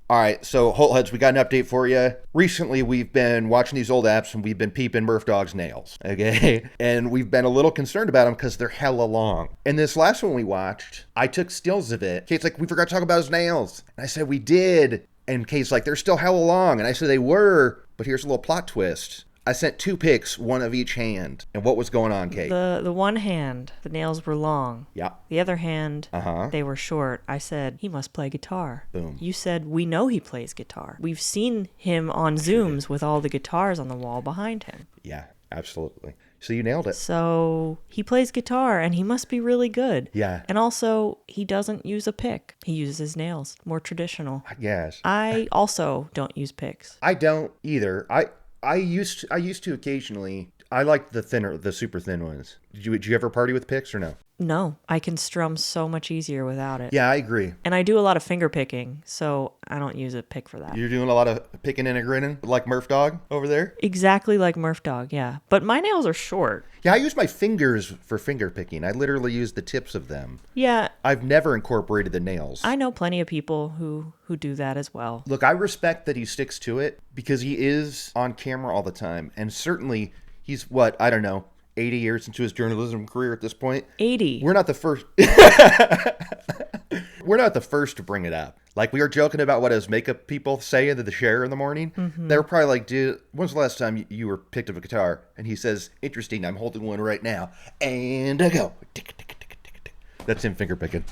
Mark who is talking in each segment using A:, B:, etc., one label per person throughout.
A: All right, so Holtheads, we got an update for you. Recently, we've been watching these old apps and we've been peeping Murph Dog's nails, okay? And we've been a little concerned about them because they're hella long. And this last one we watched, I took stills of it. Kate's like, we forgot to talk about his nails. And I said, we did. And Kate's like, they're still hella long. And I said, they were, but here's a little plot twist. I sent 2 pics, one of each hand. And what was going on, Kate?
B: The one hand, the nails were long.
A: Yeah.
B: The other hand, they were short. I said, he must play guitar.
A: Boom.
B: You said, we know he plays guitar. We've seen him on Zooms with all the guitars on the wall behind him.
A: Yeah, absolutely. So you nailed it.
B: So he plays guitar and he must be really good.
A: Yeah.
B: And also, he doesn't use a pick. He uses his nails. More traditional.
A: Yes.
B: I also don't use picks.
A: I don't either. I used to occasionally. I like the super thin ones. Did you ever party with picks or no?
B: No, I can strum so much easier without it.
A: Yeah, I agree.
B: And I do a lot of finger picking, so I don't use a pick for that.
A: You're doing a lot of picking and a grinning like Murph Dog over there?
B: Exactly like Murph Dog, yeah. But my nails are short.
A: Yeah, I use my fingers for finger picking. I literally use the tips of them.
B: Yeah.
A: I've never incorporated the nails.
B: I know plenty of people who do that as well.
A: Look, I respect that he sticks to it because he is on camera all the time. And certainly he's, I don't know, 80 years into his journalism career at this point.
B: 80.
A: We're not the first. We're not the first to bring it up. Like, we were joking about what his makeup people say into the share in the morning. Mm-hmm. They were probably like, dude, when's the last time you were picked up a guitar? And he says, interesting, I'm holding one right now. And I go. Tick, tick, tick, tick, tick. That's him finger picking.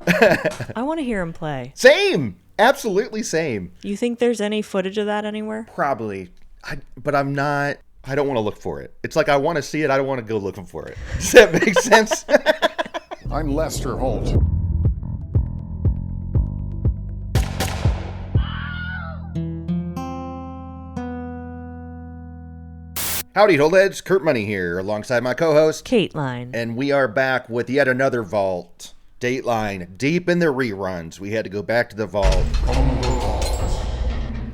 B: I want to hear him play.
A: Same. Absolutely same.
B: You think there's any footage of that anywhere?
A: Probably. But I'm not. I don't want to look for it. It's like I want to see it. I don't want to go looking for it. Does that make sense?
C: I'm Lester Holt.
A: Howdy, Holtheads. Kurt Money here, alongside my co-host,
B: Kateline.
A: And we are back with yet another vault. Dateline. Deep in the reruns. We had to go back to the vault.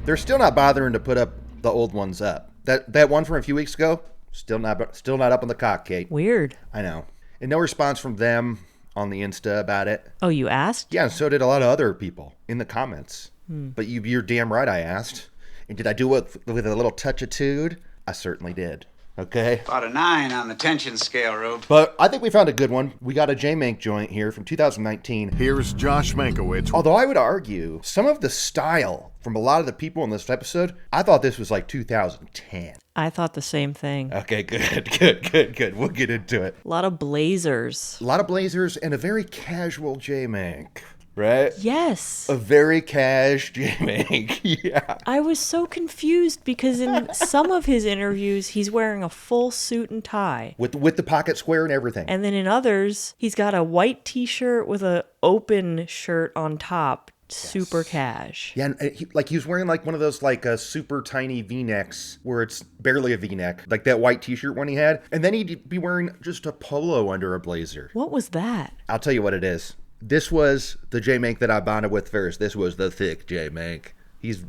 A: They're still not bothering to put up the old ones up. That one from a few weeks ago, still not up on the cock, Kate.
B: Weird.
A: I know. And no response from them on the Insta about it.
B: Oh, you asked?
A: Yeah, and so did a lot of other people in the comments. But you're damn right I asked. And did I do it with a little touch-itude? I certainly did. Okay?
D: About a 9 on the tension scale, Rube.
A: But I think we found a good one. We got a Jmank joint here from 2019.
C: Here's Josh Mankiewicz.
A: Although I would argue some of the style from a lot of the people in this episode, I thought this was like 2010.
B: I thought the same thing.
A: Okay, good. We'll get into it.
B: A lot of blazers.
A: A lot of blazers and a very casual Jmank. Right?
B: Yes.
A: A very cash Jmank. Yeah.
B: I was so confused because in some of his interviews, he's wearing a full suit and tie.
A: With the pocket square and everything.
B: And then in others, he's got a white t-shirt with a open shirt on top. Super cash.
A: Yeah, and he was wearing like one of those like super tiny V-necks where it's barely a V-neck. Like that white t-shirt one he had. And then he'd be wearing just a polo under a blazer.
B: What was that?
A: I'll tell you what it is. This was the Jmank that I bonded with first. This was the thick Jmank. He's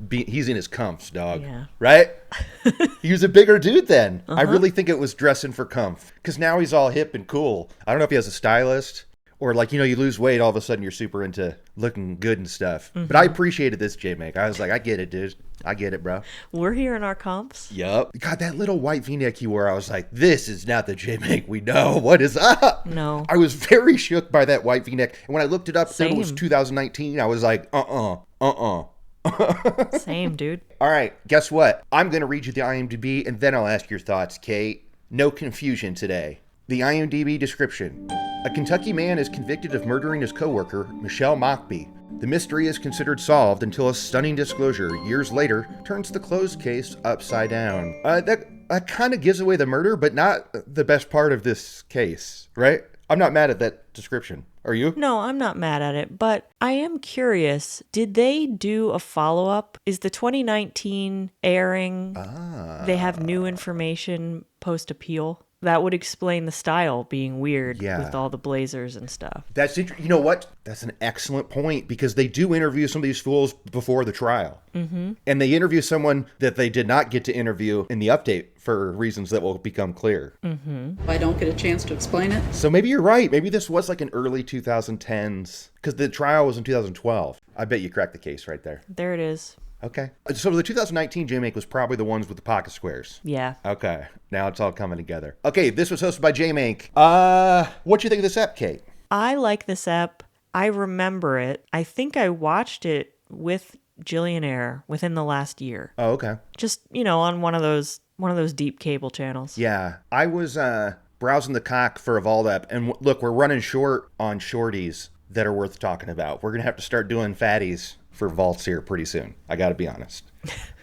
A: in his comfs, dog.
B: Yeah.
A: Right? He was a bigger dude then. I really think it was dressing for comf. Because now he's all hip and cool. I don't know if he has a stylist or like, you lose weight, all of a sudden you're super into looking good and stuff. But I appreciated this Jmank. I was like, I get it, dude. I get it, bro.
B: We're here in our comps.
A: Yup. God, that little white V-neck he wore, I was like, this is not the Jmank we know. What is up?
B: No.
A: I was very shook by that white V-neck. And when I looked it up,
B: Same.
A: it was 2019. I was like,
B: Same, dude.
A: All right, guess what? I'm going to read you the IMDb, and then I'll ask your thoughts, Kate. No confusion today. The IMDb description. A Kentucky man is convicted of murdering his coworker, Michelle Mockbee. The mystery is considered solved until a stunning disclosure years later turns the closed case upside down. That kind of gives away the murder, but not the best part of this case, right? I'm not mad at that description. Are you?
B: No, I'm not mad at it, but I am curious. Did they do a follow-up? Is the 2019 airing, they have new information post-appeal? That would explain the style being weird with all the blazers and stuff.
A: That's interesting. You know what? That's an excellent point because they do interview some of these fools before the trial. Mm-hmm. And they interview someone that they did not get to interview in the update for reasons that will become clear.
B: Mm-hmm.
E: I don't get a chance to explain it.
A: So maybe you're right. Maybe this was like an early 2010s Because the trial was in 2012. I bet you cracked the case right there.
B: There it is.
A: Okay. So the 2019 Jmank was probably the ones with the pocket squares.
B: Yeah.
A: Okay. Now it's all coming together. Okay, this was hosted by Jmank. What'd you think of this ep, Kate?
B: I like this ep. I remember it. I think I watched it with Jillian Eyre within the last year.
A: Oh, okay.
B: Just, on one of those deep cable channels.
A: Yeah. I was browsing the cock for a Vault ep, and look, we're running short on shorties that are worth talking about. We're going to have to start doing fatties for vaults here pretty soon. I got to be honest.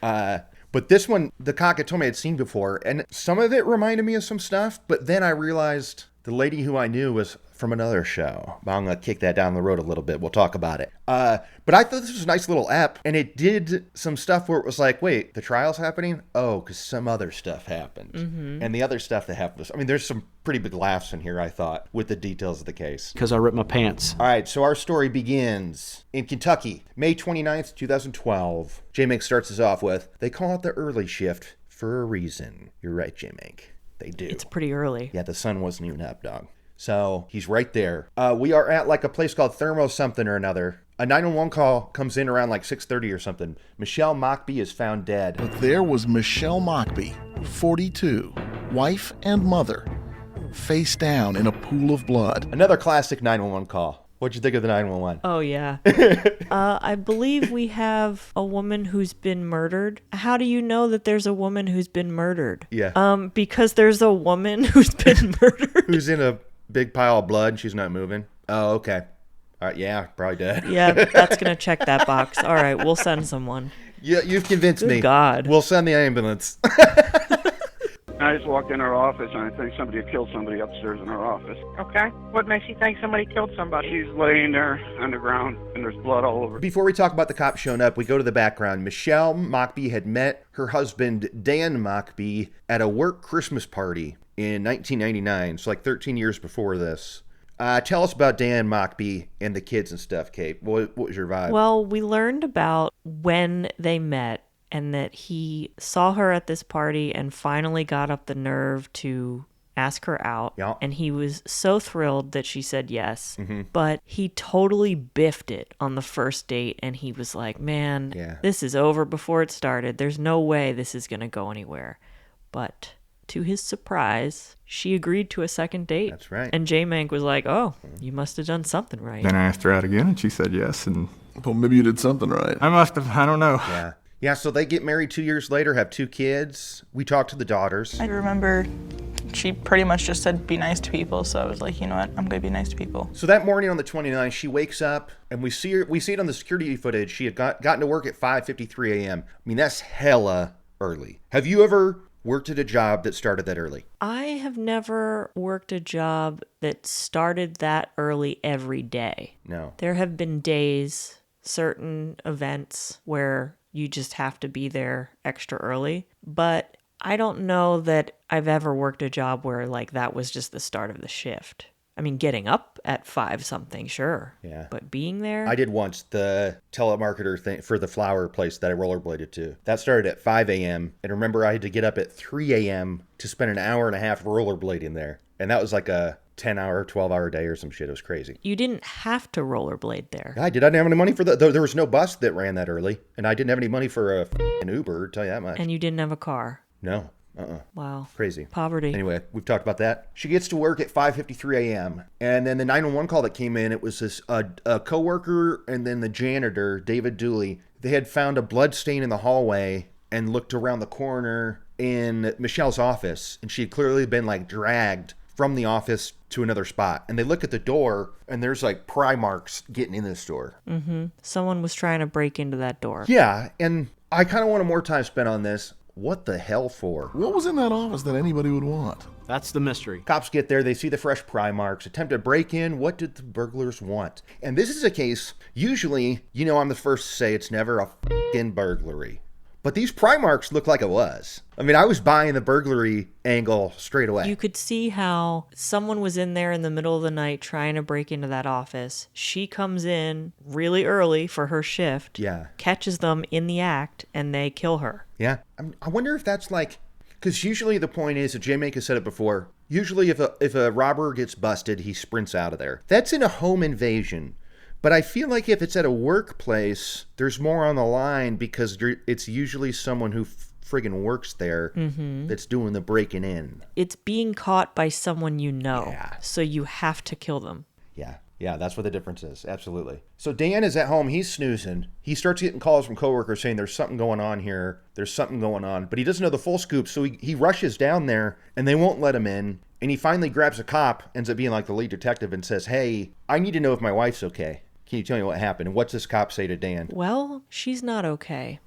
A: But this one, the cock had told me I'd seen before, and some of it reminded me of some stuff, but then I realized the lady who I knew was from another show. I'm going to kick that down the road a little bit. We'll talk about it. But I thought this was a nice little ep, and it did some stuff where it was like, wait, the trial's happening? Oh, because some other stuff happened. Mm-hmm. And the other stuff that happened, there's some pretty big laughs in here, I thought, with the details of the case.
E: Because I ripped my pants.
A: All right, so our story begins in Kentucky, May 29th, 2012. Jmank starts us off with, they call it the early shift for a reason. You're right, Jmank. They do.
B: It's pretty early.
A: Yeah, the sun wasn't even up, dog. So he's right there. We are at like a place called Thermo something or another. A 911 call comes in around like 6:30 or something. Michelle Mockbee is found dead.
C: But there was Michelle Mockbee, 42, wife and mother, face down in a pool of blood.
A: Another classic 911 call. What'd you think of the 911?
B: Oh, yeah. I believe we have a woman who's been murdered. How do you know that there's a woman who's been murdered?
A: Yeah.
B: Because there's a woman who's been murdered.
A: Who's in a big pile of blood and she's not moving. Oh, okay. All right, yeah, probably dead.
B: Yeah, that's going to check that box. All right, we'll send someone.
A: Yeah, you've convinced me.
B: Good God.
A: We'll send the ambulance.
F: I just walked in her office, and I think somebody had killed somebody upstairs in her office.
G: Okay. What makes you think somebody killed somebody?
F: She's laying there on the ground, and there's blood all over.
A: Before we talk about the cops showing up, we go to the background. Michelle Mockbee had met her husband, Dan Mockbee, at a work Christmas party in 1999, so like 13 years before this. Tell us about Dan Mockbee and the kids and stuff, Kate. What was your vibe?
B: Well, we learned about when they met and that he saw her at this party and finally got up the nerve to ask her out.
A: Yeah.
B: And he was so thrilled that she said yes. Mm-hmm. But he totally biffed it on the first date. And he was like, man, This is over before it started. There's no way this is going to go anywhere. But to his surprise, she agreed to a second date.
A: That's right.
B: And Jmank was like, oh, you must have done something right.
H: Then I asked her out again, and she said yes. And
C: Well, maybe you did something right.
H: I must have. I don't know.
A: Yeah. Yeah, so they get married 2 years later, have 2 kids. We talked to the daughters.
I: I remember she pretty much just said, be nice to people. So I was like, you know what? I'm going to be nice to people.
A: So that morning on the 29th, she wakes up, and we see it on the security footage. She had gotten to work at 5:53 a.m. I mean, that's hella early. Have you ever worked at a job that started that early?
B: I have never worked a job that started that early every day.
A: No.
B: There have been days, certain events where you just have to be there extra early. But I don't know that I've ever worked a job where like that was just the start of the shift. I mean, getting up at 5 something, sure.
A: Yeah.
B: But being there?
A: I did once, the telemarketer thing for the flower place that I rollerbladed to. That started at 5 a.m. And remember, I had to get up at 3 a.m. to spend an hour and a half rollerblading there. And that was like a 10-hour, 12-hour day or some shit. It was crazy.
B: You didn't have to rollerblade there.
A: I did. I didn't have any money for that. There was no bus that ran that early. And I didn't have any money for an Uber, I'll tell you that much.
B: And you didn't have a car.
A: No.
B: Wow.
A: Crazy.
B: Poverty.
A: Anyway, we've talked about that. She gets to work at 5:53 a.m. And then the 911 call that came in, it was this a coworker and then the janitor, David Dooley. They had found a blood stain in the hallway and looked around the corner in Michelle's office. And she had clearly been like dragged from the office to another spot. And they look at the door and there's like pry marks getting in this door.
B: Mm-hmm. Someone was trying to break into that door.
A: Yeah. And I kind of wanted more time spent on this. What the hell for?
C: What was in that office that anybody would want?
E: That's the mystery.
A: Cops get there, they see the fresh pry marks, attempt to break in. What did the burglars want? And this is a case, usually, I'm the first to say it's never a f***ing burglary. But these pry marks look like it was. I mean, I was buying the burglary angle straight away.
B: You could see how someone was in there in the middle of the night trying to break into that office. She comes in really early for her shift, catches them in the act, and they kill her.
A: Yeah. I wonder if that's like, because usually the point is, Jmank has said it before, usually if a robber gets busted, he sprints out of there. That's in a home invasion. But I feel like if it's at a workplace, there's more on the line because it's usually someone who friggin' works there that's doing the breaking in.
B: It's being caught by someone you know,
A: Yeah.
B: so you have to kill them.
A: Yeah, that's what the difference is. Absolutely. So Dan is at home. He's snoozing. He starts getting calls from coworkers saying there's something going on here. There's something going on. But he doesn't know the full scoop, so he rushes down there, and they won't let him in. And he finally grabs a cop, ends up being like the lead detective, and says, hey, I need to know if my wife's okay. Can you tell me what happened? And what's this cop say to Dan?
B: Well, she's not okay.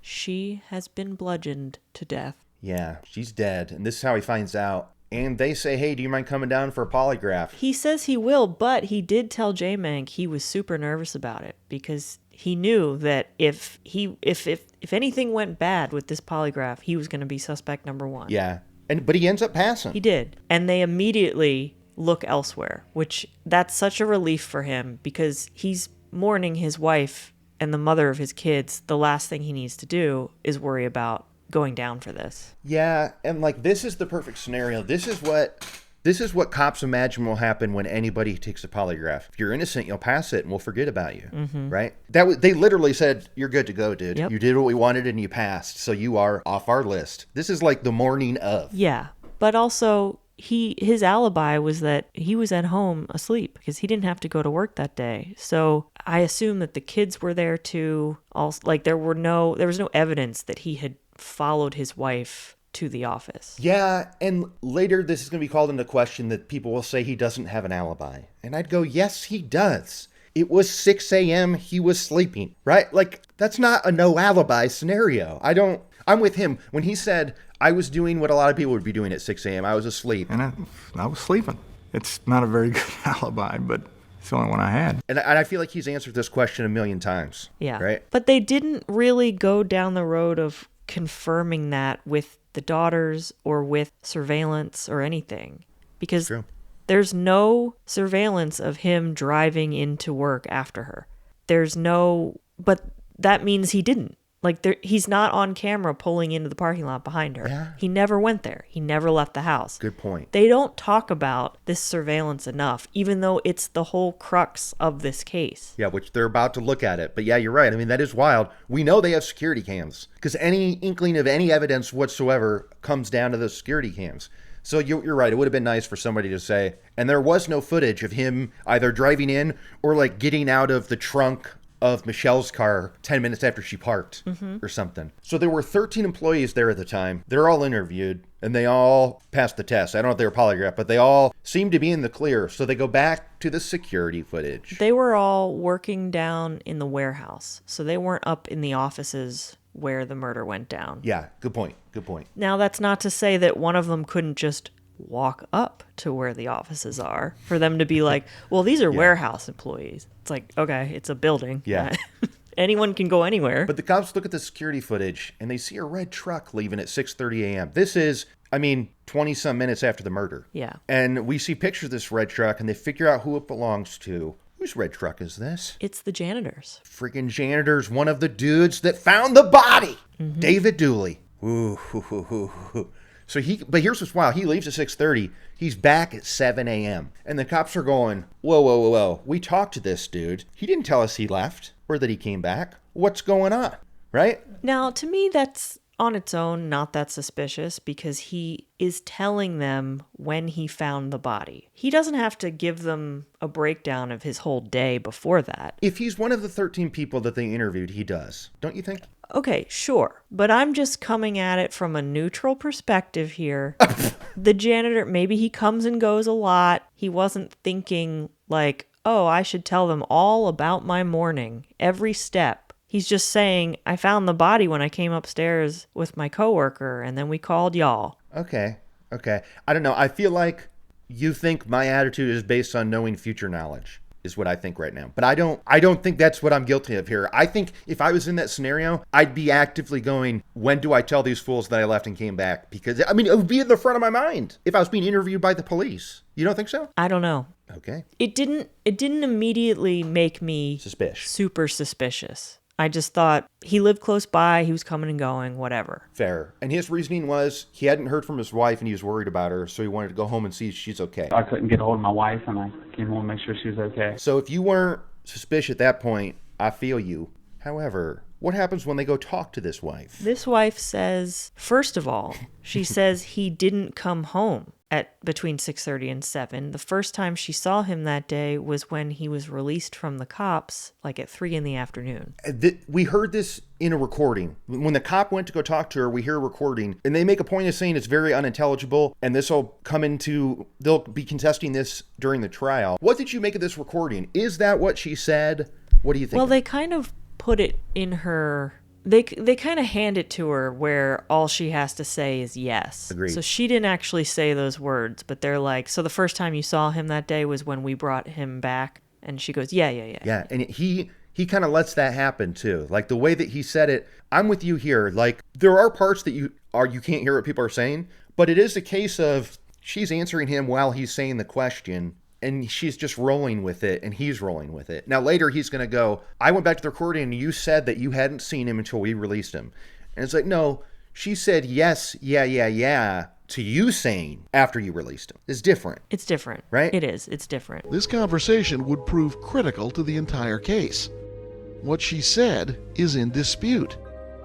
B: She has been bludgeoned to death.
A: Yeah, she's dead. And this is how he finds out. And they say, hey, do you mind coming down for a polygraph?
B: He says he will, but he did tell Jmank he was super nervous about it because he knew that if anything went bad with this polygraph, he was going to be suspect number one.
A: Yeah. But he ends up passing.
B: He did. And they immediately look elsewhere, which that's such a relief for him because he's mourning his wife and the mother of his kids. The last thing he needs to do is worry about going down for this.
A: Yeah, and like this is the perfect scenario. This is what cops imagine will happen when anybody takes a polygraph. If you're innocent, you'll pass it and we'll forget about you, right? They literally said, you're good to go, dude.
B: Yep.
A: You did what we wanted and you passed, so you are off our list. This is like the morning of.
B: Yeah, but also his alibi was that he was at home asleep because he didn't have to go to work that day. So I assume that the kids were there too. Also, like there was no evidence that he had followed his wife to the office.
A: Yeah, and later this is going to be called into question that people will say he doesn't have an alibi. And I'd go, yes, he does. It was 6 a.m. He was sleeping, right? Like, that's not a no alibi scenario. I'm with him. When he said, I was doing what a lot of people would be doing at 6 a.m., I was asleep.
H: And I was sleeping. It's not a very good alibi, but it's the only one I had.
A: And I feel like he's answered this question a million times.
B: Yeah.
A: Right?
B: But they didn't really go down the road of confirming that with the daughters or with surveillance or anything. Because there's no surveillance of him driving into work after her. But that means he didn't. Like, he's not on camera pulling into the parking lot behind her.
A: Yeah.
B: He never went there. He never left the house.
A: Good point.
B: They don't talk about this surveillance enough, even though it's the whole crux of this case.
A: Yeah, which they're about to look at it. But yeah, you're right. I mean, that is wild. We know they have security cams because any inkling of any evidence whatsoever comes down to the security cams. So you're right. It would have been nice for somebody to say, and there was no footage of him either driving in or like getting out of the trunk of Michelle's car 10 minutes after she parked or something. So there were 13 employees there at the time. They're all interviewed and they all passed the test. I don't know if they were polygraphed, but they all seemed to be in the clear. So they go back to the security footage.
B: They were all working down in the warehouse. So they weren't up in the offices where the murder went down.
A: Yeah, good point. Good point.
B: Now, that's not to say that one of them couldn't just walk up to where the offices are for them to be like, well, these are warehouse employees. It's like, okay, it's a building.
A: Yeah.
B: Anyone can go anywhere.
A: But the cops look at the security footage and they see a red truck leaving at 6:30 a.m. This is, 20 some minutes after the murder.
B: Yeah.
A: And we see pictures of this red truck and they figure out who it belongs to. Whose red truck is this?
B: It's the janitor's.
A: Freaking janitor's one of the dudes that found the body. David Dooley. Ooh, hoo, hoo, hoo, hoo. So but here's what's wild. He leaves at 6:30. He's back at 7 a.m. And the cops are going, whoa. We talked to this dude. He didn't tell us he left or that he came back. What's going on? Right?
B: Now, to me, that's on its own not that suspicious because he is telling them when he found the body. He doesn't have to give them a breakdown of his whole day before that.
A: If he's one of the 13 people that they interviewed, he does. Don't you think?
B: Okay, sure. But I'm just coming at it from a neutral perspective here. The janitor, maybe he comes and goes a lot. He wasn't thinking like, oh, I should tell them all about my morning, every step. He's just saying, I found the body when I came upstairs with my coworker, and then we called y'all.
A: Okay. I don't know. I feel like you think my attitude is based on knowing future knowledge. Is what I think right now. But I don't think that's what I'm guilty of here. I think if I was in that scenario, I'd be actively going, when do I tell these fools that I left and came back? Because, it would be in the front of my mind if I was being interviewed by the police. You don't think so?
B: I don't know.
A: Okay.
B: It didn't immediately make me super suspicious. I just thought he lived close by, he was coming and going, whatever.
A: Fair. And his reasoning was he hadn't heard from his wife and he was worried about her, so he wanted to go home and see if she's okay.
J: I couldn't get a hold of my wife and I came home to make sure she was okay.
A: So if you weren't suspicious at that point. I feel you. However, what happens when they go talk to this wife?
B: This wife says, first of all, she says he didn't come home at between 6:30 and 7. The first time she saw him that day was when he was released from the cops, like at 3 in the afternoon.
A: We heard this in a recording. When the cop went to go talk to her, we hear a recording, and they make a point of saying it's very unintelligible, and this will come into, they'll be contesting this during the trial. What did you make of this recording? Is that what she said? What do you think?
B: Well, they kind of put it in her... They kind of hand it to her where all she has to say is yes.
A: Agreed.
B: So she didn't actually say those words, but they're like, so the first time you saw him that day was when we brought him back? And she goes, yeah.
A: Yeah, and he kind of lets that happen too. Like the way that he said it, I'm with you here. Like there are parts that you can't hear what people are saying, but it is a case of she's answering him while he's saying the question, and she's just rolling with it, and he's rolling with it. Now, later, he's going to go, I went back to the recording, and you said that you hadn't seen him until we released him. And it's like, no, she said yes, yeah, to you saying after you released him. It's different.
B: It's different.
A: Right?
B: It is. It's different.
C: This conversation would prove critical to the entire case. What she said is in dispute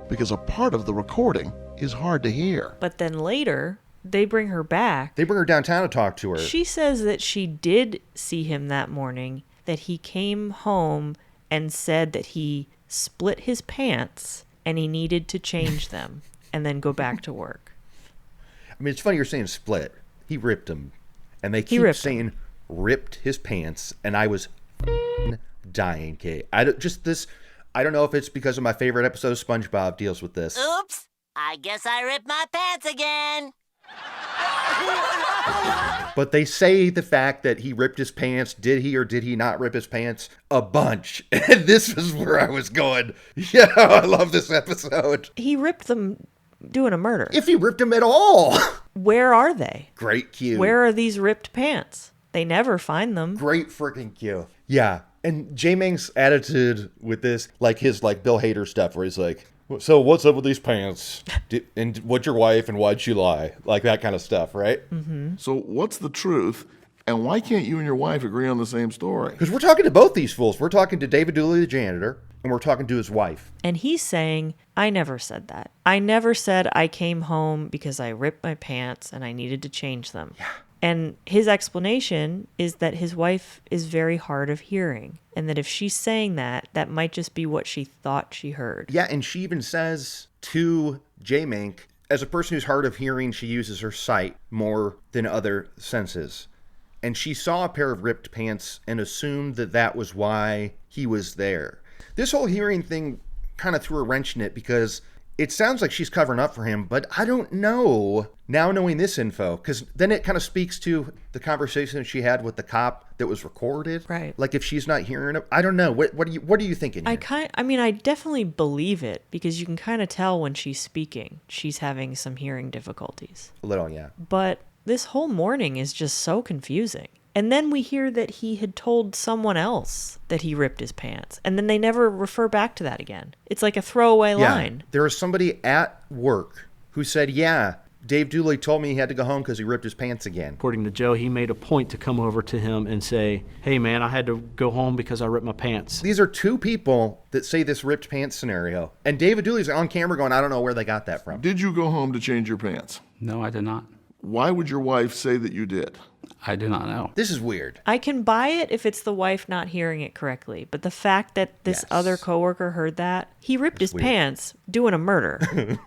C: because a part of the recording is hard to hear.
B: But then later... They bring her back.
A: They bring her downtown to talk to her.
B: She says that she did see him that morning, that he came home and said that he split his pants and he needed to change them and then go back to work.
A: I mean, it's funny you're saying split. He ripped them. And they keep saying ripped his pants. And I was dying, Kate. I don't know if it's because of my favorite episode of SpongeBob deals with this.
J: Oops. I guess I ripped my pants again.
A: But they say the fact that he ripped his pants, did he or did he not rip his pants? A bunch. And this was where I was going. Yeah, I love this episode.
B: He ripped them doing a murder.
A: If he ripped them at all.
B: Where are they?
A: Great cue.
B: Where are these ripped pants? They never find them.
A: Great freaking cue. Yeah. And Jmank's attitude with this, like his Bill Hader stuff where he's like, so what's up with these pants? And what's your wife and why'd she lie? Like that kind of stuff, right?
B: Mm-hmm.
C: So what's the truth, and why can't you and your wife agree on the same story?
A: Because we're talking to both these fools. We're talking to David Dooley, the janitor, and we're talking to his wife.
B: And he's saying, I never said that. I never said I came home because I ripped my pants and I needed to change them.
A: Yeah.
B: And his explanation is that his wife is very hard of hearing, and that if she's saying that, that might just be what she thought she heard.
A: Yeah, and she even says to Jmank, as a person who's hard of hearing, she uses her sight more than other senses. And she saw a pair of ripped pants and assumed that that was why he was there. This whole hearing thing kind of threw a wrench in it because it sounds like she's covering up for him, but I don't know now knowing this info, because then it kind of speaks to the conversation she had with the cop that was recorded.
B: Right.
A: Like if she's not hearing it, I don't know. What are you thinking here?
B: I definitely believe it because you can kind of tell when she's speaking, she's having some hearing difficulties.
A: A little, yeah.
B: But this whole morning is just so confusing. And then we hear that he had told someone else that he ripped his pants. And then they never refer back to that again. It's like a throwaway line.
A: There was somebody at work who said, yeah, Dave Dooley told me he had to go home because he ripped his pants again.
E: According to Joe, he made a point to come over to him and say, hey, man, I had to go home because I ripped my pants.
A: These are two people that say this ripped pants scenario. And David Dooley's on camera going, I don't know where they got that from.
C: Did you go home to change your pants?
K: No, I did not.
C: Why would your wife say that you did?
K: I do not know.
A: This is weird.
B: I can buy it if it's the wife not hearing it correctly, but the fact that this other coworker heard that, he ripped his pants doing a murder.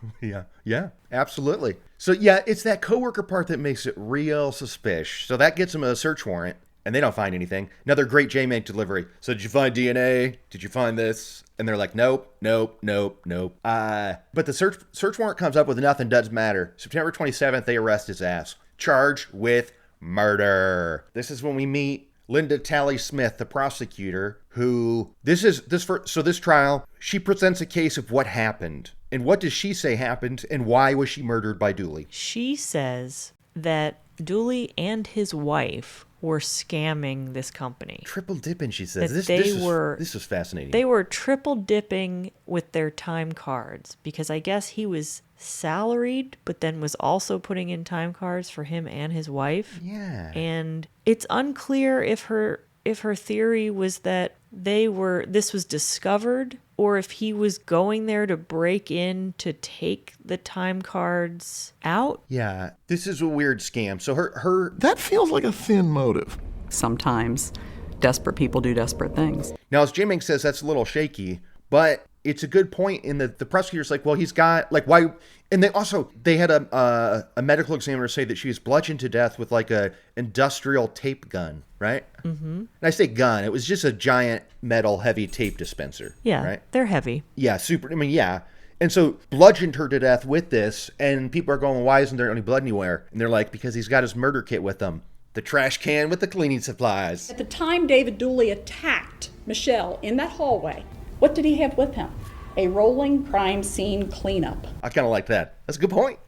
A: Yeah, absolutely. So yeah, it's that coworker part that makes it real suspicious. So that gets them a search warrant, and they don't find anything. Another great Jmank delivery. So did you find DNA? Did you find this? And they're like, nope. But the search warrant comes up with nothing doesn't matter. September 27th, they arrest his ass. Charged with murder. This is when we meet Linda Talley Smith, the prosecutor, who this trial, she presents a case of what happened. And what does she say happened and why was she murdered by Dooley?
B: She says that Dooley and his wife were scamming this company.
A: Triple dipping, she says. This was fascinating.
B: They were triple dipping with their time cards because I guess he was salaried, but then was also putting in time cards for him and his wife.
A: Yeah.
B: And it's unclear if her theory was that this was discovered, or if he was going there to break in to take the time cards out.
A: Yeah, this is a weird scam. So her
C: That feels like a thin motive.
L: Sometimes desperate people do desperate things.
A: Now, as Jmank says, that's a little shaky, but it's a good point in that the prosecutor's like, well, he's got, like, why? And they had a medical examiner say that she was bludgeoned to death with like a industrial tape gun, right? Mm-hmm. And I say gun, it was just a giant metal heavy tape dispenser.
B: Yeah,
A: right?
B: They're heavy.
A: Yeah, yeah. And so bludgeoned her to death with this, and people are going, why isn't there any blood anywhere? And they're like, because he's got his murder kit with him. The trash can with the cleaning supplies.
M: At the time David Dooley attacked Michelle in that hallway, what did he have with him? A rolling crime scene cleanup.
A: I kind of like that. That's a good point.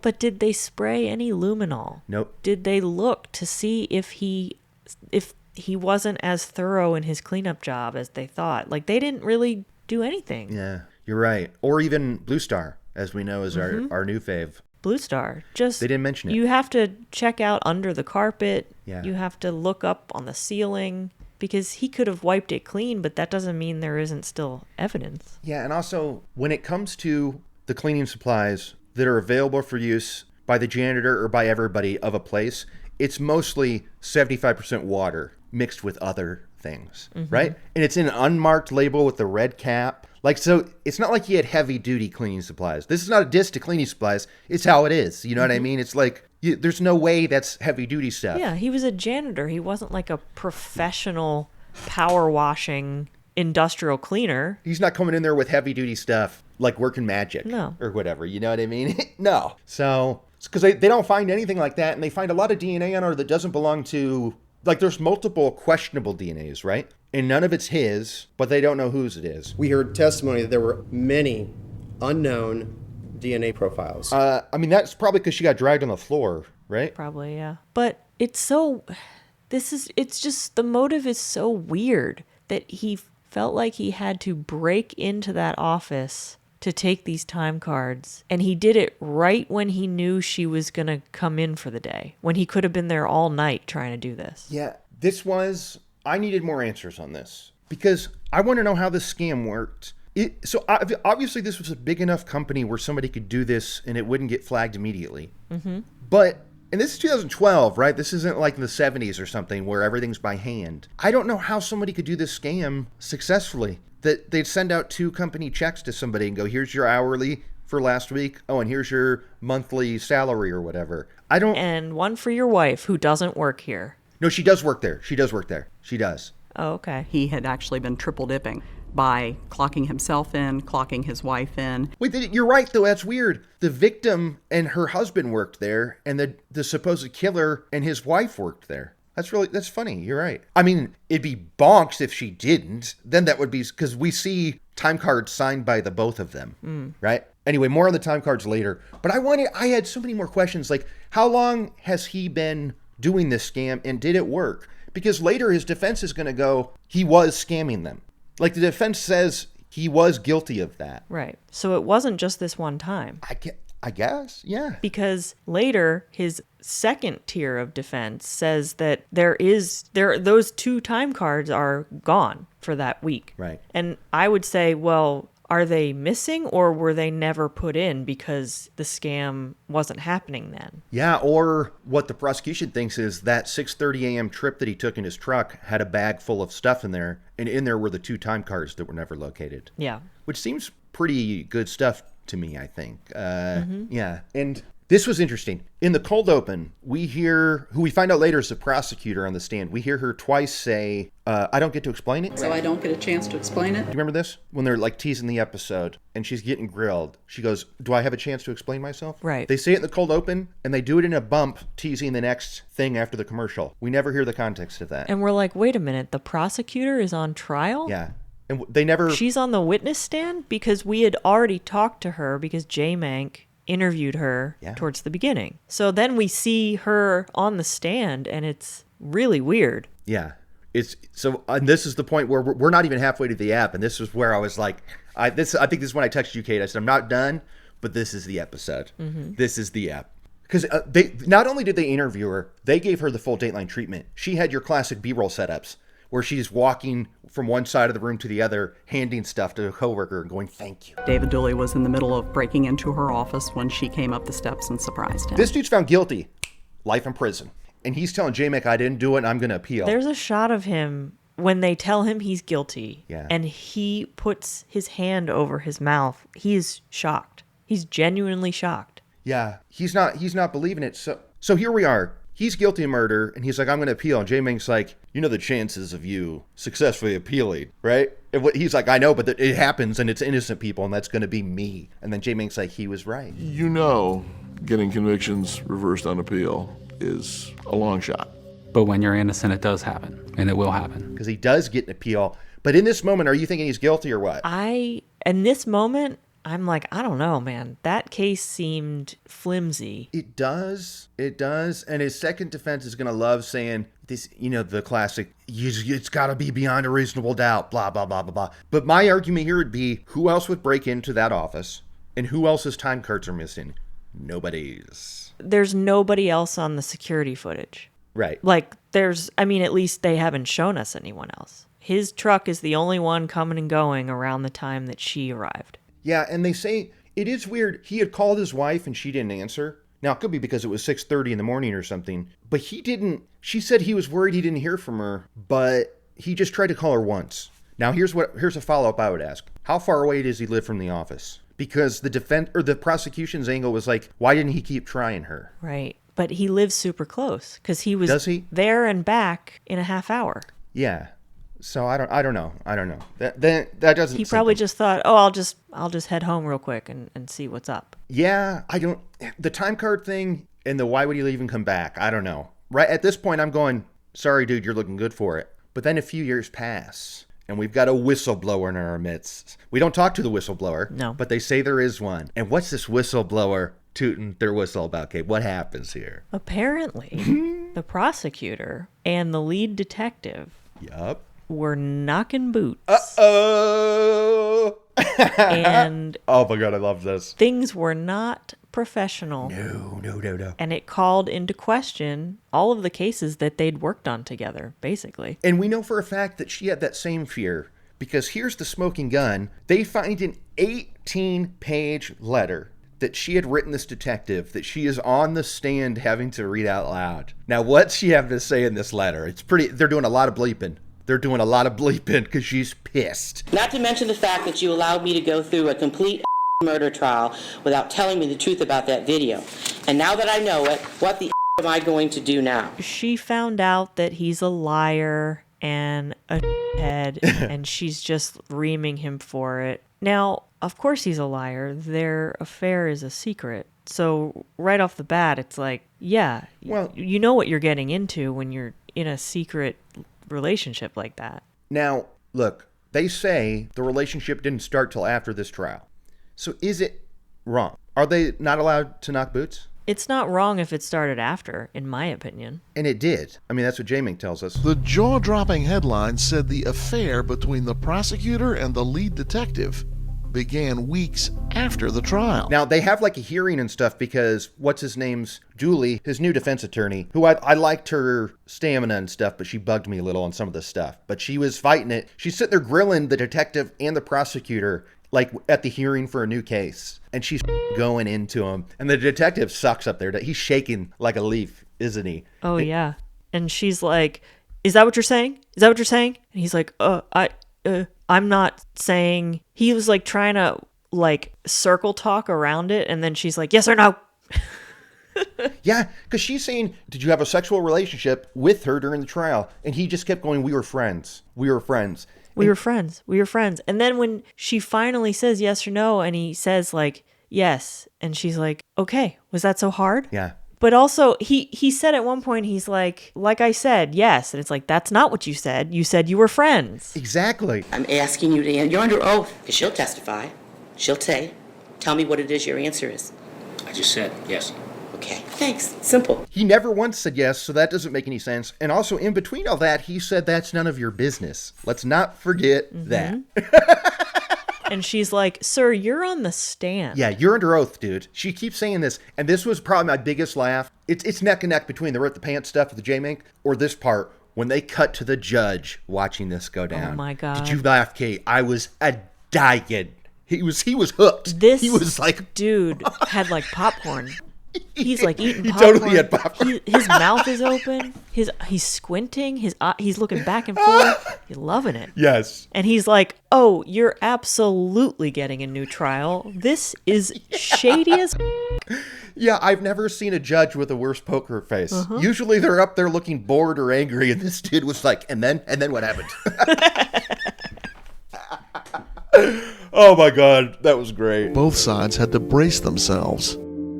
B: But did they spray any luminol?
A: Nope.
B: Did they look to see if he wasn't as thorough in his cleanup job as they thought? Like, they didn't really do anything.
A: Yeah, you're right. Or even Blue Star, as we know, is our new fave.
B: Blue Star.
A: They didn't mention it.
B: You have to check out under the carpet.
A: Yeah.
B: You have to look up on the ceiling. Because he could have wiped it clean, but that doesn't mean there isn't still evidence.
A: Yeah, and also, when it comes to the cleaning supplies that are available for use by the janitor or by everybody of a place, it's mostly 75% water mixed with other things, right? And it's in an unmarked label with the red cap. Like, so it's not like he had heavy-duty cleaning supplies. This is not a diss to cleaning supplies. It's how it is. You know what I mean? It's like, there's no way that's heavy-duty stuff.
B: Yeah, he was a janitor. He wasn't like a professional power washing industrial cleaner.
A: He's not coming in there with heavy-duty stuff like working magic or whatever. You know what I mean? No. So, it's because they don't find anything like that, and they find a lot of DNA on her that doesn't belong to, like, there's multiple questionable DNAs, right? And none of it's his, but they don't know whose it is.
N: We heard testimony that there were many unknown DNA profiles.
A: I mean, that's probably because she got dragged on the floor, right?
B: Probably, yeah. But it's just, the motive is so weird that he felt like he had to break into that office to take these time cards. And he did it right when he knew she was going to come in for the day, when he could have been there all night trying to do this.
A: Yeah, I needed more answers on this because I want to know how this scam worked. So obviously this was a big enough company where somebody could do this and it wouldn't get flagged immediately. Mm-hmm. But, and this is 2012, right? This isn't like in the 70s or something where everything's by hand. I don't know how somebody could do this scam successfully. That they'd send out 2 company checks to somebody and go, here's your hourly for last week. Oh, and here's your monthly salary or whatever.
B: And one for your wife who doesn't work here.
A: No, she does work there. She does.
B: Oh, okay.
L: He had actually been triple dipping by clocking himself in, clocking his wife in.
A: Wait, you're right, though. That's weird. The victim and her husband worked there, and the supposed killer and his wife worked there. That's funny. You're right. I mean, it'd be bonks if she didn't. Then that would be, because we see time cards signed by the both of them, right? Anyway, more on the time cards later. But I had so many more questions. Like, how long has he been doing this scam, and did it work? Because later his defense is going to go, he was scamming them. Like, the defense says he was guilty of that.
B: Right. So it wasn't just this one time.
A: I guess, yeah.
B: Because later, his second tier of defense says that those 2 time cards are gone for that week.
A: Right.
B: And I would say, well, are they missing or were they never put in because the scam wasn't happening then?
A: Yeah, or what the prosecution thinks is that 6:30 a.m. trip that he took in his truck had a bag full of stuff in there, and in there were the 2 time cards that were never located.
B: Yeah.
A: Which seems pretty good stuff to me, I think. Yeah. And this was interesting. In the cold open, we hear, who we find out later is the prosecutor on the stand, we hear her twice say, I don't get to explain it.
M: So I don't get a chance to explain it?
A: Do you remember this? When they're like teasing the episode and she's getting grilled, she goes, do I have a chance to explain myself?
B: Right.
A: They say it in the cold open and they do it in a bump teasing the next thing after the commercial. We never hear the context of that.
B: And we're like, wait a minute, the prosecutor is on trial?
A: Yeah. And they never...
B: She's on the witness stand? Because we had already talked to her because Jmank interviewed her towards the beginning. So then we see her on the stand and it's really weird.
A: Yeah. And this is the point where we're not even halfway to the app. And this is where I was like, I think this is when I texted you, Kate. I said, I'm not done, but this is the episode. Mm-hmm. This is the app. Because they not only did they interview her, they gave her the full Dateline treatment. She had your classic B-roll setups where she's walking from one side of the room to the other, handing stuff to a coworker and going, thank you.
L: David Dooley was in the middle of breaking into her office when she came up the steps and surprised him.
A: This dude's found guilty. Life in prison. And he's telling Jmank, I didn't do it and I'm going to appeal.
B: There's a shot of him when they tell him he's guilty and he puts his hand over his mouth. He is shocked. He's genuinely shocked.
A: Yeah, he's not believing it. So here we are. He's guilty of murder, and he's like, I'm going to appeal. And Jmank's like, you know the chances of you successfully appealing, right? And he's like, I know, but it happens, and it's innocent people, and that's going to be me. And then Jmank's like, he was right.
C: You know getting convictions reversed on appeal is a long shot.
K: But when you're innocent, it does happen, and it will happen.
A: Because he does get an appeal. But in this moment, are you thinking he's guilty or what?
B: In this moment, I'm like, I don't know, man. That case seemed flimsy.
A: It does. And his second defense is going to love saying this, the classic, it's got to be beyond a reasonable doubt, blah, blah, blah, blah, blah. But my argument here would be, who else would break into that office? And who else's time cards are missing? Nobody's.
B: There's nobody else on the security footage.
A: Right.
B: At least they haven't shown us anyone else. His truck is the only one coming and going around the time that she arrived.
A: Yeah, and they say it is weird. He had called his wife and she didn't answer. Now, it could be because it was 6:30 in the morning or something. But he didn't. She said he was worried he didn't hear from her, but he just tried to call her once. Now, here's a follow-up I would ask. How far away does he live from the office? Because the prosecution's angle was like, why didn't he keep trying her?
B: Right. But he lives super close because he was there and back in a half hour.
A: Yeah. So I don't know. That doesn't.
B: He probably just thought, I'll just head home real quick and see what's up.
A: Yeah, the time card thing and the why would he leave and come back? I don't know. Right at this point, I'm going, sorry, dude, you're looking good for it. But then a few years pass, and we've got a whistleblower in our midst. We don't talk to the whistleblower.
B: No.
A: But they say there is one. And what's this whistleblower tooting their whistle about, Kate? What happens here?
B: Apparently, the prosecutor and the lead detective.
A: Yup.
B: Were knocking boots.
A: Uh-oh!
B: And
A: oh my God, I love this.
B: Things were not professional.
A: No.
B: And it called into question all of the cases that they'd worked on together, basically.
A: And we know for a fact that she had that same fear, because here's the smoking gun. They find an 18-page letter that she had written this detective that she is on the stand having to read out loud. Now, what's she have to say in this letter? They're doing a lot of bleeping. Because she's pissed.
O: Not to mention the fact that you allowed me to go through a complete murder trial without telling me the truth about that video. And now that I know it, what the am I going to do now?
B: She found out that he's a liar and a head, and she's just reaming him for it. Now, of course he's a liar. Their affair is a secret. So right off the bat, it's like, yeah, well, you know what you're getting into when you're in a secret relationship like that.
A: Now, look, they say the relationship didn't start till after this trial. So is it wrong? Are they not allowed to knock boots?
B: It's not wrong if it started after, in my opinion.
A: And it did. I mean, that's what Jmank tells us.
C: The jaw-dropping headline said the affair between the prosecutor and the lead detective began weeks after the trial.
A: Now, they have like a hearing and stuff because what's-his-name's Julie, his new defense attorney, who I liked her stamina and stuff, but she bugged me a little on some of the stuff. But she was fighting it. She's sitting there grilling the detective and the prosecutor like at the hearing for a new case. And she's going into him. And the detective sucks up there. He's shaking like a leaf, isn't he?
B: Oh, yeah. And she's like, is that what you're saying? Is that what you're saying? And he's like, I'm not saying. He was like trying to like circle talk around it, and then she's like, yes or no.
A: Yeah, because she's saying, did you have a sexual relationship with her during the trial? And he just kept going, we were friends. We were friends. And then when she finally says yes or no, and he says like, yes, and she's like, okay, was that so hard? Yeah.
B: But also, he said at one point, he's like I said, yes. And it's like, that's not what you said. You said you were friends.
A: Exactly.
O: I'm asking you to answer. You're under oath, because she'll testify. She'll say, tell me what it is your answer is.
P: I just said yes.
O: Okay, thanks. Simple.
A: He never once said yes, so that doesn't make any sense. And also, in between all that, he said that's none of your business. Let's not forget that.
B: And she's like, sir, you're on the stand.
A: Yeah, you're under oath, dude. She keeps saying this. And this was probably my biggest laugh. It's neck and neck between the rip the pants stuff with the Jmank or this part when they cut to the judge watching this go down.
B: Oh my God.
A: Did you laugh, Kate? I was dying. He was hooked.
B: He
A: was like,
B: dude had like popcorn. He's like eating
A: he
B: popcorn.
A: totally had popcorn.
B: His mouth is open. He's squinting. He's looking back and forth. He's loving it.
A: Yes.
B: And he's like, "Oh, you're absolutely getting a new trial. This is shady as."
A: Yeah, I've never seen a judge with a worse poker face. Usually they're up there looking bored or angry, and this dude was like, and then what happened? Oh my God, that was great.
C: Both sides had to brace themselves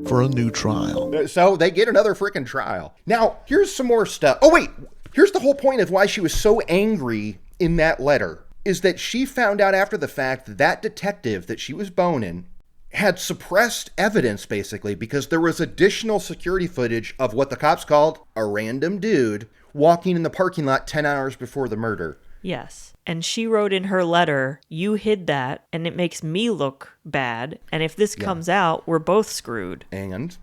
C: for a new trial.
A: So they get another freaking trial. Now, here's some more stuff. Oh wait, here's the whole point of why she was so angry in that letter, is that she found out after the fact that detective that she was boning had suppressed evidence, basically, because there was additional security footage of what the cops called a random dude walking in the parking lot 10 hours before the murder.
B: Yes. And she wrote in her letter, "You hid that, and it makes me look bad. And if this comes out, we're both screwed."
A: And?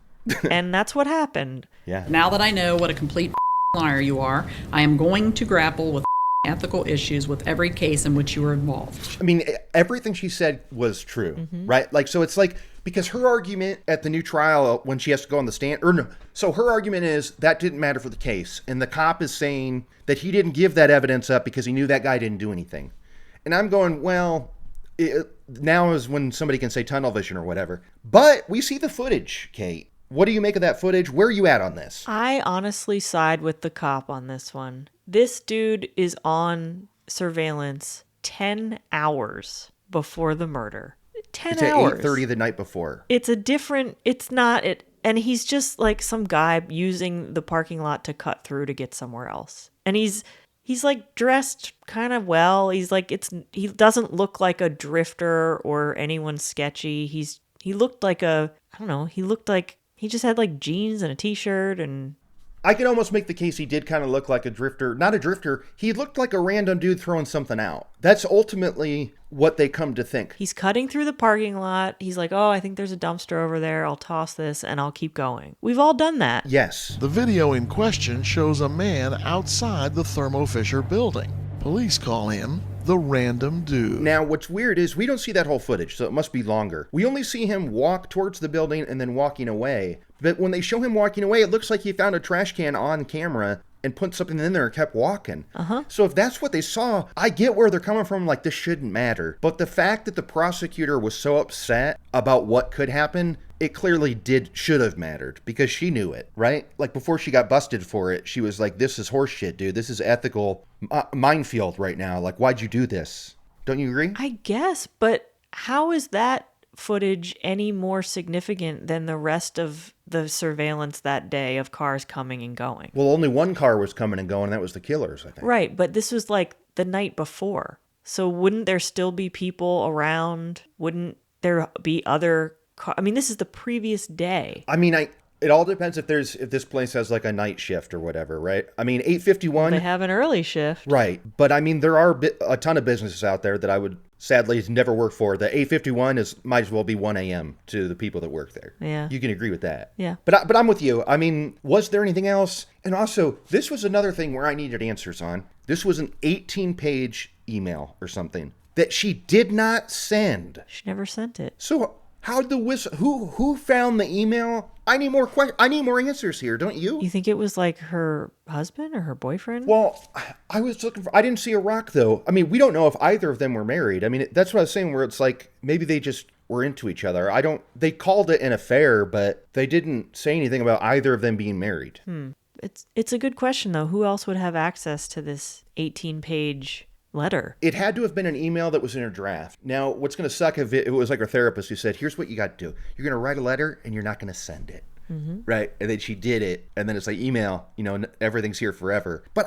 B: And that's what happened.
A: Yeah.
L: Now that I know what a complete liar you are, I am going to grapple with ethical issues with every case in which you were involved.
A: I mean, everything she said was true, right? Like, so it's like, because her argument at the new trial when she has to go on the stand, or no, so her argument is that didn't matter for the case. And the cop is saying that he didn't give that evidence up because he knew that guy didn't do anything. And I'm going, well, now is when somebody can say tunnel vision or whatever. But we see the footage, Kate. What do you make of that footage? Where are you at on this?
B: I honestly side with the cop on this one. This dude is on surveillance 10 hours before the murder. 10
A: it's
B: hours.
A: It's at 8:30 the night before.
B: It's not it. And he's just like some guy using the parking lot to cut through to get somewhere else. And he's like dressed kind of well. He's like, he doesn't look like a drifter or anyone sketchy. He looked like he just had like jeans and a t-shirt, and
A: I could almost make the case he did kind of look like a drifter. Not a drifter. He looked like a random dude throwing something out. That's ultimately what they come to think.
B: He's cutting through the parking lot. He's like, "Oh, I think there's a dumpster over there. I'll toss this and I'll keep going." We've all done that.
A: Yes.
C: The video in question shows a man outside the Thermo Fisher building. Police call him the random dude.
A: Now, what's weird is we don't see that whole footage, so it must be longer. We only see him walk towards the building and then walking away. But when they show him walking away, it looks like he found a trash can on camera and put something in there and kept walking. So if that's what they saw, I get where they're coming from, like, this shouldn't matter. But the fact that the prosecutor was so upset about what could happen, it clearly should have mattered, because she knew it, right? Like, before she got busted for it, she was like, this is horseshit, dude. This is ethical minefield right now. Like, why'd you do this? Don't you agree?
B: I guess, but how is that footage any more significant than the rest of the surveillance that day of cars coming and going?
A: Well, only one car was coming and going, and that was the killers, I think.
B: Right, but this was like the night before. So wouldn't there still be people around? Wouldn't there be other cars? I mean, this is the previous day.
A: I mean, it all depends if this place has like a night shift or whatever, right? I mean, 8:51.
B: They have an early shift.
A: Right. But I mean, there are a ton of businesses out there that I would sadly never work for. The 8:51 might as well be 1 a.m. to the people that work there.
B: Yeah.
A: You can agree with that.
B: Yeah.
A: But I'm with you. I mean, was there anything else? And also, this was another thing where I needed answers on. This was an 18-page email or something that she did not send.
B: She never sent it.
A: So how'd the who found the email? I need more I need more answers here, don't you?
B: You think it was like her husband or her boyfriend?
A: Well, I was looking for, I didn't see a rock though. I mean, we don't know if either of them were married. I mean, that's what I was saying, where it's like, maybe they just were into each other. They called it an affair, but they didn't say anything about either of them being married.
B: It's a good question though. Who else would have access to this 18-page letter?
A: It had to have been an email that was in her draft. Now, what's going to suck if it was like her therapist who said, here's what you got to do. You're going to write a letter and you're not going to send it. Right? And then she did it. And then it's like, email, everything's here forever. But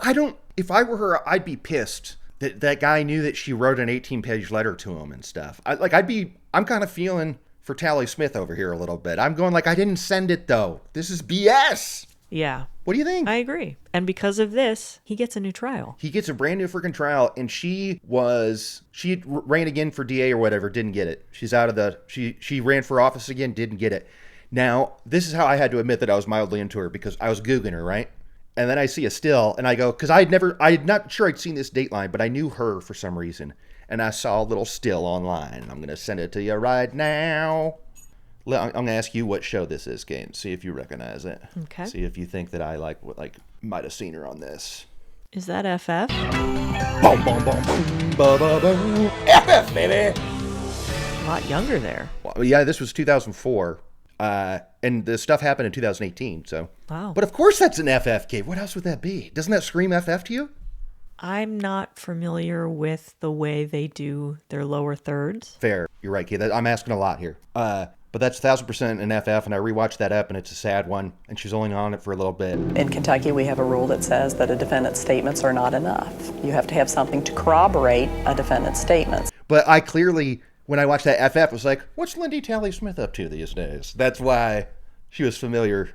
A: if I were her, I'd be pissed that that guy knew that she wrote an 18-page letter to him and stuff. I'm kind of feeling for Tally Smith over here a little bit. I'm going like, I didn't send it though. This is BS.
B: Yeah.
A: What do you think?
B: I agree. And because of this, he gets a new trial.
A: He gets a brand new freaking trial, and she ran again for DA or whatever, didn't get it. She's out of she ran for office again, didn't get it. Now, this is how I had to admit that I was mildly into her, because I was Googling her, right? And then I see a still, and I go, because I'm not sure I'd seen this Dateline, but I knew her for some reason. And I saw a little still online, and I'm going to send it to you right now. I'm going to ask you what show this is, Kate. See if you recognize it.
B: Okay.
A: See if you think that I might have seen her on this.
B: Is that FF?
A: Boom, boom, boom, boom, ba, ba, boom. FF, baby!
B: A lot younger there.
A: Well, yeah, this was 2004. And the stuff happened in 2018, so.
B: Wow.
A: But of course that's an FF, Kate. What else would that be? Doesn't that scream FF to you?
B: I'm not familiar with the way they do their lower thirds.
A: Fair. You're right, Kate. I'm asking a lot here. But that's 1,000% an FF, and I rewatched that up, and it's a sad one, and she's only on it for a little bit.
P: In Kentucky, we have a rule that says that a defendant's statements are not enough. You have to have something to corroborate a defendant's statements.
A: But I clearly, when I watched that FF, was like, what's Lindy Talley-Smith up to these days? That's why she was familiar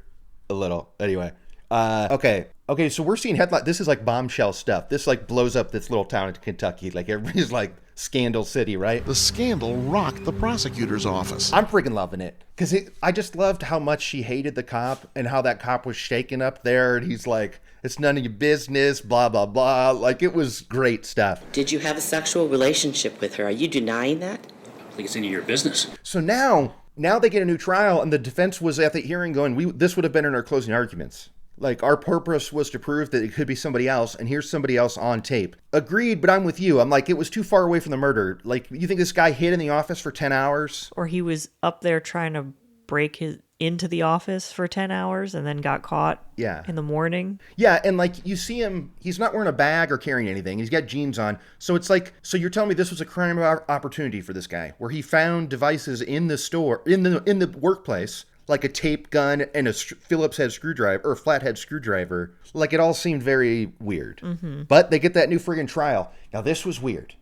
A: a little. Anyway. Okay, so we're seeing headline. This is like bombshell stuff. This like blows up this little town in Kentucky. Like everybody's like Scandal City, right?
C: The scandal rocked the prosecutor's office.
A: I'm freaking loving it because I just loved how much she hated the cop and how that cop was shaking up there. And he's like, it's none of your business, blah, blah, blah. Like it was great stuff.
O: Did you have a sexual relationship with her? Are you denying that?
Q: I think it's any of your business.
A: So now they get a new trial, and the defense was at the hearing going, this would have been in our closing arguments. Like, our purpose was to prove that it could be somebody else, and here's somebody else on tape. Agreed, but I'm with you. I'm like, it was too far away from the murder. Like, you think this guy hid in the office for 10 hours?
B: Or he was up there trying to break into the office for 10 hours and then got caught in the morning.
A: Yeah, and like, you see him, he's not wearing a bag or carrying anything. He's got jeans on. So it's like, so you're telling me this was a crime of opportunity for this guy, where he found devices in the store, in the workplace, like a tape gun and a Phillips head screwdriver or flathead screwdriver. Like it all seemed very weird.
B: Mm-hmm.
A: But they get that new friggin' trial. Now this was weird.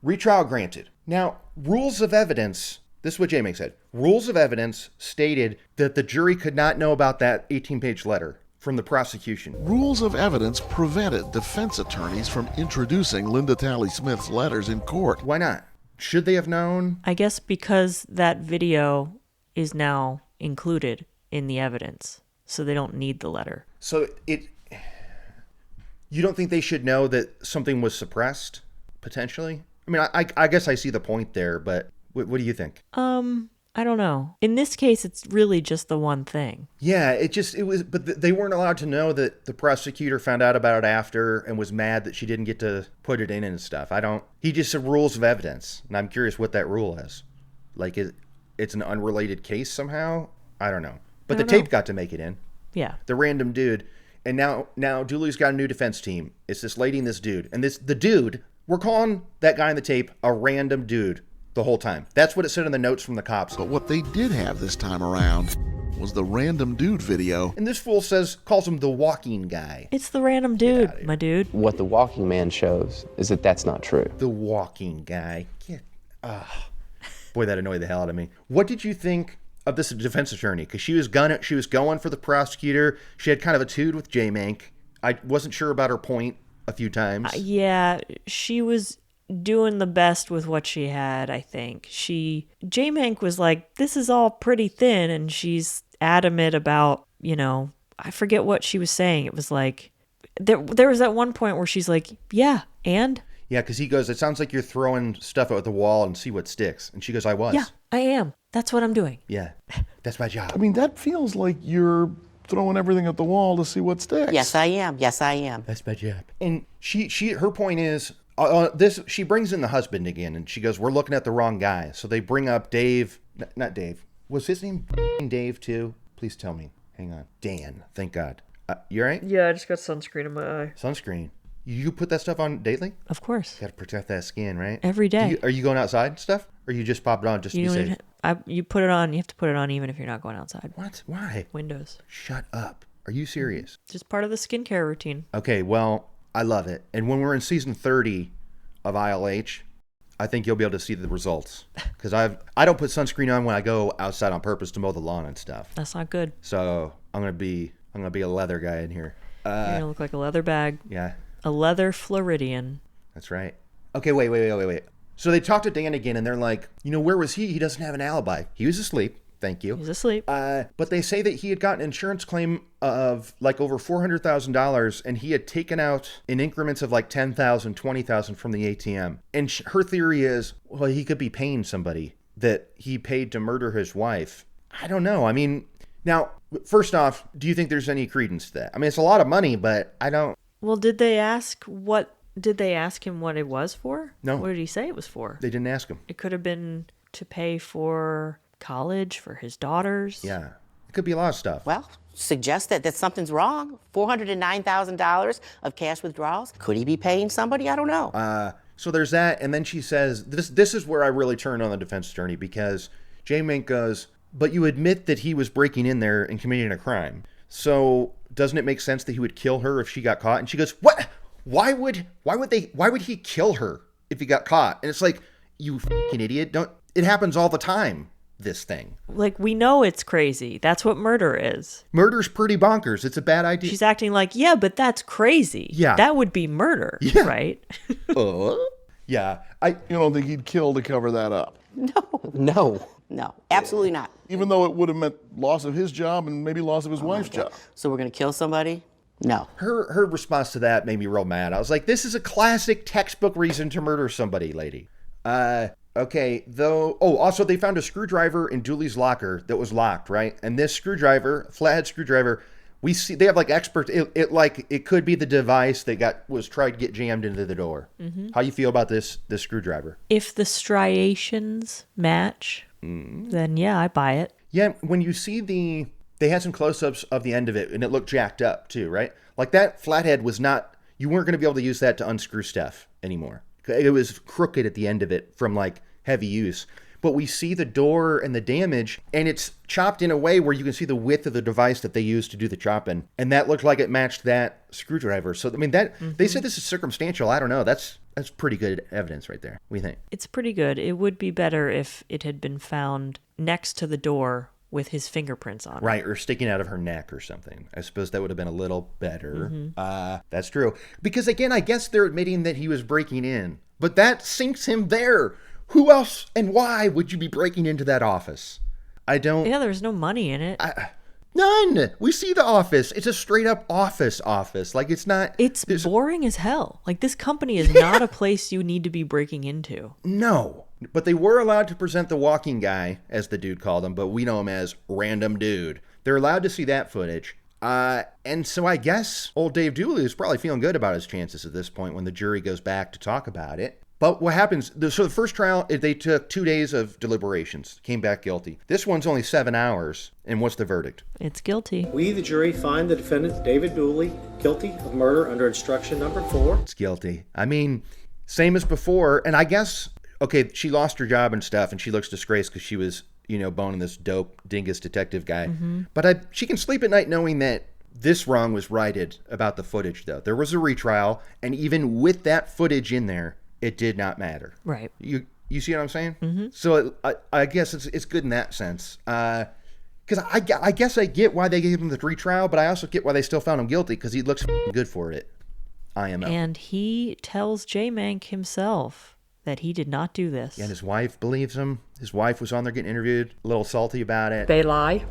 A: Retrial granted. Now, rules of evidence, this is what Jmank said. Rules of evidence stated that the jury could not know about that 18-page letter from the prosecution.
C: Rules of evidence prevented defense attorneys from introducing Linda Talley-Smith's letters in court.
A: Why not? Should they have known?
B: I guess because that video is now included in the evidence, so they don't need the letter.
A: So you don't think they should know that something was suppressed, potentially? I mean, I guess I see the point there, but what do you think?
B: I don't know. In this case, it's really just the one thing.
A: Yeah, but they weren't allowed to know that the prosecutor found out about it after and was mad that she didn't get to put it in and stuff. He just said rules of evidence, and I'm curious what that rule is. Like, it's an unrelated case somehow? I don't know. But the tape got to make it in.
B: Yeah.
A: The random dude. And now Dooley's got a new defense team. It's this lady and this dude. And the dude, we're calling that guy in the tape a random dude the whole time. That's what it said in the notes from the cops.
C: But what they did have this time around was the random dude video.
A: And this fool calls him the walking guy.
B: It's the random dude, my dude.
R: What the walking man shows is that that's not true.
A: The walking guy. Boy, that annoyed the hell out of me. What did you think of this defense attorney? Because she was going for the prosecutor. She had kind of a tood with Jmank. I wasn't sure about her point a few times.
B: Yeah, she was doing the best with what she had, I think. Jmank was like, this is all pretty thin, and she's adamant about, I forget what she was saying. It was like, there was at one point where she's like, yeah, and?
A: Yeah, because he goes, it sounds like you're throwing stuff at the wall and see what sticks. And she goes, I was.
B: Yeah, I am. That's what I'm doing.
A: Yeah, that's my job.
C: I mean, that feels like you're throwing everything at the wall to see what sticks.
O: Yes, I am.
A: That's my job. And her point is, she brings in the husband again, and she goes, we're looking at the wrong guy. So they bring up Dave, not Dave. Was his name Dave too? Please tell me. Hang on. Dan, thank God. You all right?
B: Yeah, I just got sunscreen in my eye.
A: Sunscreen. You put that stuff on daily?
B: Of course.
A: Got to protect that skin, right?
B: Every day.
A: Are you going outside and stuff? Or you just pop it on just to be safe?
B: You put it on. You have to put it on even if you're not going outside.
A: What? Why?
B: Windows.
A: Shut up. Are you serious?
B: Just part of the skincare routine.
A: Okay, well, I love it. And when we're in season 30 of ILH, I think you'll be able to see the results. Because I don't put sunscreen on when I go outside on purpose to mow the lawn and stuff.
B: That's not good.
A: So I'm gonna be a leather guy in here.
B: You're gonna look like a leather bag.
A: Yeah.
B: A leather Floridian.
A: That's right. Okay, wait. So they talk to Dan again, and they're like, where was he? He doesn't have an alibi. He was asleep. Thank you.
B: He's asleep.
A: But they say that he had gotten an insurance claim of like over $400,000 and he had taken out in increments of like $10,000, $20,000 from the ATM. And her theory is, well, he could be paying somebody that he paid to murder his wife. I don't know. I mean, now, first off, do you think there's any credence to that? I mean, it's a lot of money, but I don't.
B: Well, did they ask him what it was for?
A: No.
B: What did he say it was for?
A: They didn't ask him.
B: It could have been to pay for college for his daughters.
A: Yeah. It could be a lot of stuff.
O: Well, suggest that something's wrong. $409,000 of cash withdrawals. Could he be paying somebody? I don't know.
A: So there's that. And then she says, this is where I really turn on the defense attorney, because Jmank goes, but you admit that he was breaking in there and committing a crime. So doesn't it make sense that he would kill her if she got caught? And she goes, what? Why would he kill her if he got caught? And it's like, you fucking idiot. It happens all the time, this thing.
B: Like, we know it's crazy. That's what murder is.
A: Murder's pretty bonkers. It's a bad idea.
B: She's acting like, yeah, but that's crazy.
A: Yeah.
B: That would be murder, right?
A: Yeah.
C: You don't think he'd kill to cover that up?
O: No, absolutely not.
C: Even though it would have meant loss of his job and maybe loss of his wife's job.
O: So we're going to kill somebody? No.
A: Her response to that made me real mad. I was like, this is a classic textbook reason to murder somebody, lady. Okay, though. Oh, also they found a screwdriver in Dooley's locker that was locked, right? And this screwdriver, flathead screwdriver, we see they have like experts. It could be the device that was tried to get jammed into the door. Mm-hmm. How you feel about this screwdriver?
B: If the striations match, then yeah, I buy it.
A: Yeah, when you see they had some close-ups of the end of it, and it looked jacked up too, right? Like that flathead was not. You weren't going to be able to use that to unscrew stuff anymore. It was crooked at the end of it from like heavy use. But we see the door and the damage, and it's chopped in a way where you can see the width of the device that they used to do the chopping. And that looked like it matched that screwdriver. So, I mean, they said this is circumstantial. I don't know. That's pretty good evidence right there. What do you think?
B: It's pretty good. It would be better if it had been found next to the door with his fingerprints on it.
A: Right, or sticking out of her neck or something. I suppose that would have been a little better. That's true. Because, again, I guess they're admitting that he was breaking in. But that sinks him there. Who else and why would you be breaking into that office? I don't...
B: Yeah, there's no money in it.
A: None! We see the office. It's a straight-up office. Like, it's not...
B: It's boring as hell. Like, this company is not a place you need to be breaking into.
A: No. But they were allowed to present the walking guy, as the dude called him, but we know him as Random Dude. They're allowed to see that footage. And so I guess old Dave Dooley is probably feeling good about his chances at this point when the jury goes back to talk about it. But what happens, so the first trial, they took 2 days of deliberations, came back guilty. This one's only 7 hours. And what's the verdict?
B: It's guilty.
N: We, the jury, find the defendant, David Dooley, guilty of murder under instruction number 4.
A: It's guilty. I mean, same as before. And I guess, okay, she lost her job and stuff, and she looks disgraced because she was, boning this dope dingus detective guy. Mm-hmm. But she can sleep at night knowing that this wrong was righted about the footage, though. There was a retrial, and even with that footage in there, it did not matter.
B: Right.
A: You see what I'm saying?
B: Mm-hmm.
A: So I guess it's good in that sense. Because I guess I get why they gave him the retrial, but I also get why they still found him guilty, because he looks good for it. IMO.
B: And he tells Jmank himself that he did not do this.
A: Yeah, and his wife believes him. His wife was on there getting interviewed, a little salty about it.
G: They lie,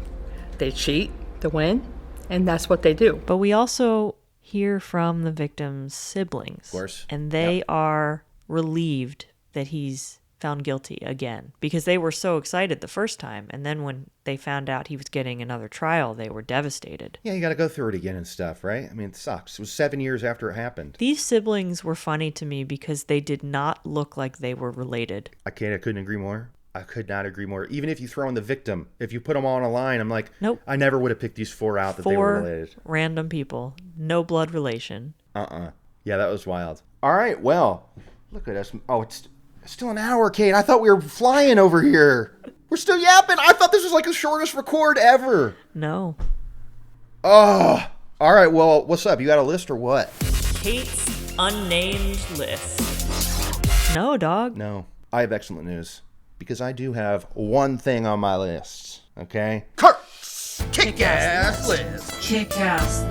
G: they cheat to win, and that's what they do.
B: But we also hear from the victim's siblings.
A: Of course.
B: And they are relieved that he's found guilty again, because they were so excited the first time, and then when they found out he was getting another trial, they were devastated.
A: Yeah, you got to go through it again and stuff, right? I mean, it sucks. It was 7 years after it happened.
B: These siblings were funny to me because they did not look like they were related.
A: I couldn't agree more. I could not agree more. Even if you throw in the victim, if you put them all on a line, I'm like,
B: nope.
A: I never would have picked these 4 out that they were related.
B: 4 random people, no blood relation.
A: Yeah, that was wild. All right, well, look at us. Oh, it's still an hour, Kate. I thought we were flying over here. We're still yapping. I thought this was like the shortest record ever.
B: No.
A: Oh, all right. Well, what's up? You got a list or what?
B: Kate's unnamed list. No, dog.
A: No. I have excellent news, because I do have one thing on my list. Okay? Kick-ass list.
B: Kick-ass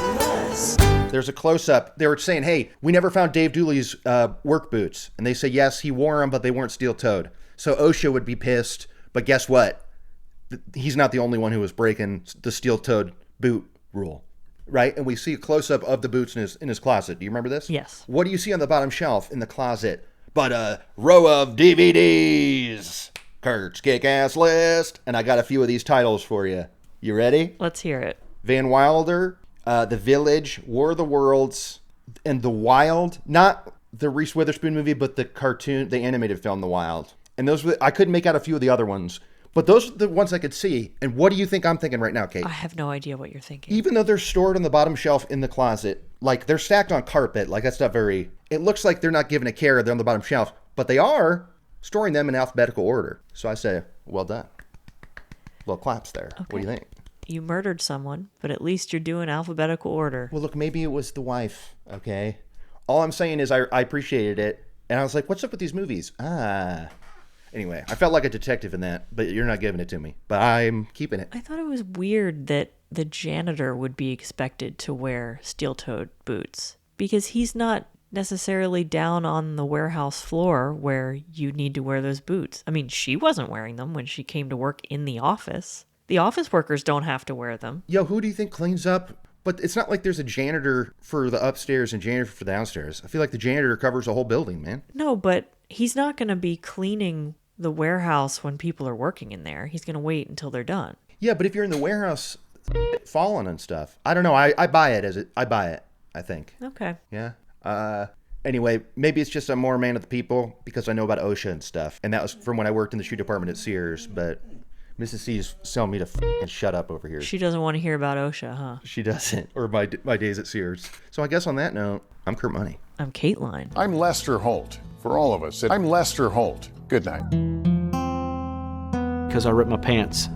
B: list.
A: There's a close-up. They were saying, hey, we never found Dave Dooley's work boots. And they say, yes, he wore them, but they weren't steel-toed. So OSHA would be pissed. But guess what? he's not the only one who was breaking the steel-toed boot rule, right? And we see a close-up of the boots in his closet. Do you remember this?
B: Yes.
A: What do you see on the bottom shelf in the closet but a row of DVDs? Kurt's Kick-Ass List. And I got a few of these titles for you. You ready?
B: Let's hear it.
A: Van Wilder, The Village, War of the Worlds, and The Wild. Not the Reese Witherspoon movie, but the cartoon, the animated film, The Wild. And those were, I couldn't make out a few of the other ones, but those are the ones I could see. And what do you think I'm thinking right now, Kate?
B: I have no idea what you're thinking.
A: Even though they're stored on the bottom shelf in the closet, like they're stacked on carpet, like that's not very, it looks like they're not given a care, they're on the bottom shelf, but they are storing them in alphabetical order. So I say, well done. Little claps there. Okay. What do you think?
B: You murdered someone, but at least you're doing alphabetical order.
A: Well, look, maybe it was the wife, okay? All I'm saying is I appreciated it, and I was like, what's up with these movies? Anyway, I felt like a detective in that, but you're not giving it to me. But I'm keeping it.
B: I thought it was weird that the janitor would be expected to wear steel-toed boots, because he's not necessarily down on the warehouse floor where you need to wear those boots. I mean, she wasn't wearing them when she came to work in the office. The office workers don't have to wear them.
A: Yo, who do you think cleans up? But it's not like there's a janitor for the upstairs and janitor for the downstairs. I feel like the janitor covers the whole building, man.
B: No, but he's not going to be cleaning the warehouse when people are working in there. He's going to wait until they're done.
A: Yeah, but if you're in the warehouse, falling and stuff. I don't know. I buy it I buy it, I think.
B: Okay.
A: Yeah. Anyway, maybe it's just I'm more a man of the people because I know about OSHA and stuff. And that was from when I worked in the shoe department at Sears, but Mrs. C's telling me to shut up over here.
B: She doesn't want to hear about OSHA, huh?
A: She doesn't. Or my days at Sears. So I guess on that note, I'm Kurt Money.
B: I'm Kateline.
Q: I'm Lester Holt. For all of us, I'm Lester Holt. Good night.
E: Because I ripped my pants.